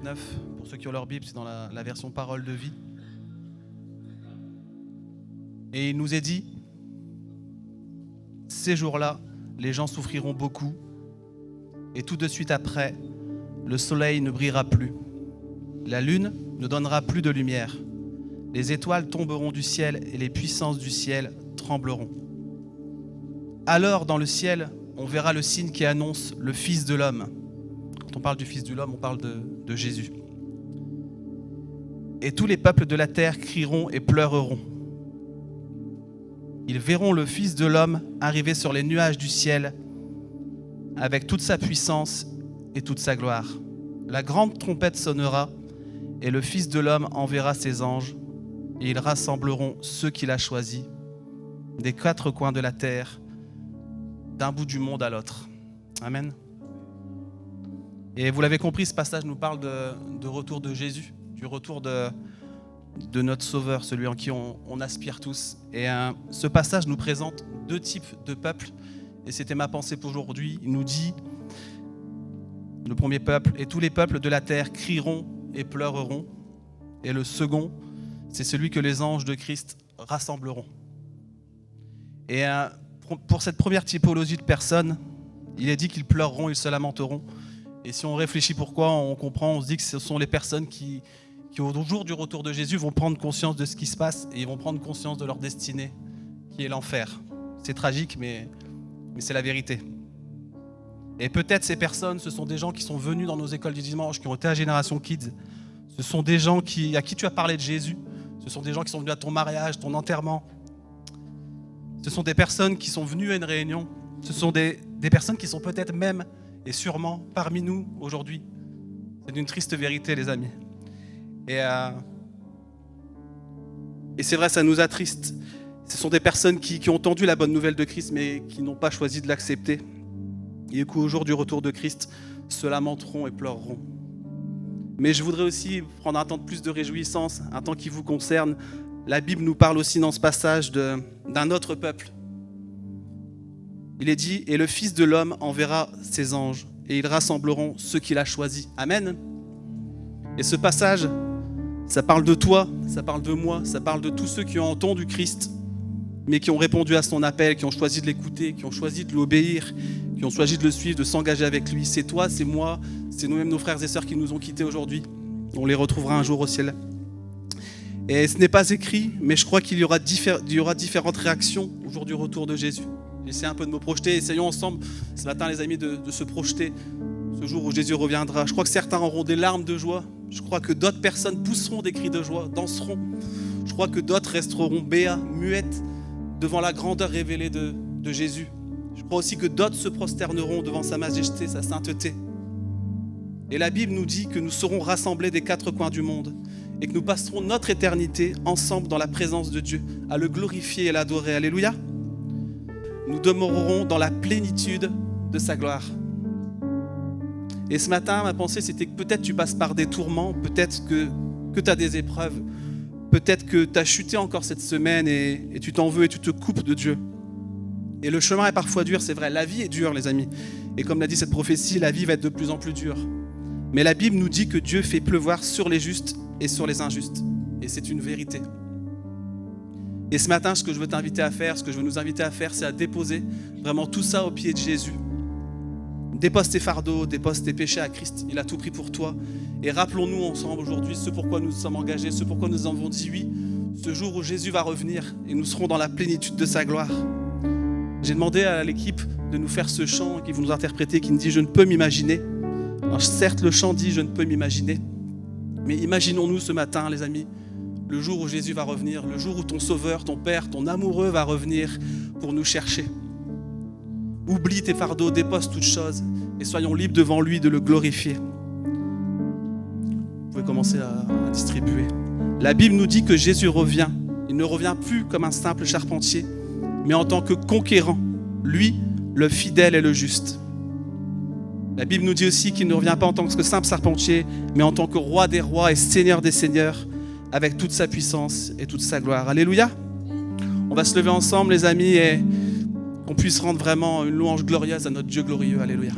19. Pour ceux qui ont leur Bible, c'est dans la version Parole de vie. Et il nous est dit, ces jours-là, les gens souffriront beaucoup, et tout de suite après, le soleil ne brillera plus. La lune ne donnera plus de lumière. Les étoiles tomberont du ciel et les puissances du ciel trembleront. Alors, dans le ciel, on verra le signe qui annonce le Fils de l'homme. Quand on parle du Fils de l'homme, on parle de Jésus. Et tous les peuples de la terre crieront et pleureront. Ils verront le Fils de l'homme arriver sur les nuages du ciel avec toute sa puissance et toute sa gloire. La grande trompette sonnera et le Fils de l'homme enverra ses anges et ils rassembleront ceux qu'il a choisis des quatre coins de la terre, d'un bout du monde à l'autre. Amen. Et vous l'avez compris, ce passage nous parle de retour de Jésus, du retour de notre Sauveur, celui en qui on aspire tous. Et ce passage nous présente deux types de peuples. Et c'était ma pensée pour aujourd'hui. Il nous dit, le premier peuple, et tous les peuples de la terre crieront et pleureront. Et le second, c'est celui que les anges de Christ rassembleront. Et pour cette première typologie de personnes, il est dit qu'ils pleureront, ils se lamenteront. Et si on réfléchit pourquoi, on comprend, on se dit que ce sont les personnes qui au jour du retour de Jésus vont prendre conscience de ce qui se passe et ils vont prendre conscience de leur destinée, qui est l'enfer. C'est tragique, mais c'est la vérité. Et peut-être ces personnes, ce sont des gens qui sont venus dans nos écoles du dimanche, qui ont été à Génération Kids. Ce sont des gens à qui tu as parlé de Jésus. Ce sont des gens qui sont venus à ton mariage, ton enterrement. Ce sont des personnes qui sont venues à une réunion. Ce sont des personnes qui sont peut-être même et sûrement parmi nous aujourd'hui. C'est une triste vérité, les amis. Et c'est vrai, ça nous attriste. Ce sont des personnes qui ont entendu la bonne nouvelle de Christ, mais qui n'ont pas choisi de l'accepter. Et qu'au jour du retour de Christ, se lamenteront et pleureront. Mais je voudrais aussi prendre un temps de plus de réjouissance, un temps qui vous concerne. La Bible nous parle aussi dans ce passage d'un autre peuple. Il est dit, et le Fils de l'homme enverra ses anges, et ils rassembleront ceux qu'il a choisis. Amen. Et ce passage, ça parle de toi, ça parle de moi, ça parle de tous ceux qui ont entendu Christ, mais qui ont répondu à son appel, qui ont choisi de l'écouter, qui ont choisi de lui obéir, qui ont choisi de le suivre, de s'engager avec lui. C'est toi, c'est moi, c'est nous-mêmes, nos frères et sœurs qui nous ont quittés aujourd'hui. On les retrouvera un jour au ciel. Et ce n'est pas écrit, mais je crois qu'il y aura différentes réactions au jour du retour de Jésus. J'essaie un peu de me projeter. Essayons ensemble, ce matin, les amis, de se projeter ce jour où Jésus reviendra. Je crois que certains auront des larmes de joie. Je crois que d'autres personnes pousseront des cris de joie, danseront. Je crois que d'autres resteront béats, muettes, devant la grandeur révélée de Jésus. Je crois aussi que d'autres se prosterneront devant sa majesté, sa sainteté. Et la Bible nous dit que nous serons rassemblés des quatre coins du monde et que nous passerons notre éternité ensemble dans la présence de Dieu, à le glorifier et l'adorer. Alléluia. Nous demeurerons dans la plénitude de sa gloire. Et ce matin, ma pensée, c'était que peut-être tu passes par des tourments, peut-être que tu as des épreuves, peut-être que tu as chuté encore cette semaine et tu t'en veux et tu te coupes de Dieu. Et le chemin est parfois dur, c'est vrai, la vie est dure, les amis. Et comme l'a dit cette prophétie, la vie va être de plus en plus dure. Mais la Bible nous dit que Dieu fait pleuvoir sur les justes et sur les injustes. Et c'est une vérité. Et ce matin, ce que je veux t'inviter à faire, ce que je veux nous inviter à faire, c'est à déposer vraiment tout ça au pied de Jésus. Dépose tes fardeaux, dépose tes péchés à Christ. Il a tout pris pour toi. Et rappelons-nous ensemble aujourd'hui ce pourquoi nous sommes engagés, ce pourquoi nous avons dit oui, ce jour où Jésus va revenir et nous serons dans la plénitude de sa gloire. J'ai demandé à l'équipe de nous faire ce chant qui vont nous interpréter, qui nous dit « Je ne peux m'imaginer ». Alors certes, le chant dit « Je ne peux m'imaginer ». Mais imaginons-nous ce matin, les amis, le jour où Jésus va revenir, le jour où ton Sauveur, ton Père, ton amoureux va revenir pour nous chercher. Oublie tes fardeaux, dépose toutes choses et soyons libres devant lui de le glorifier. Vous pouvez commencer à distribuer. La Bible nous dit que Jésus revient. Il ne revient plus comme un simple charpentier, mais en tant que conquérant, lui, le fidèle et le juste. La Bible nous dit aussi qu'il ne revient pas en tant que simple charpentier, mais en tant que roi des rois et seigneur des seigneurs, avec toute sa puissance et toute sa gloire. Alléluia. On va se lever ensemble, les amis, et qu'on puisse rendre vraiment une louange glorieuse à notre Dieu glorieux. Alléluia.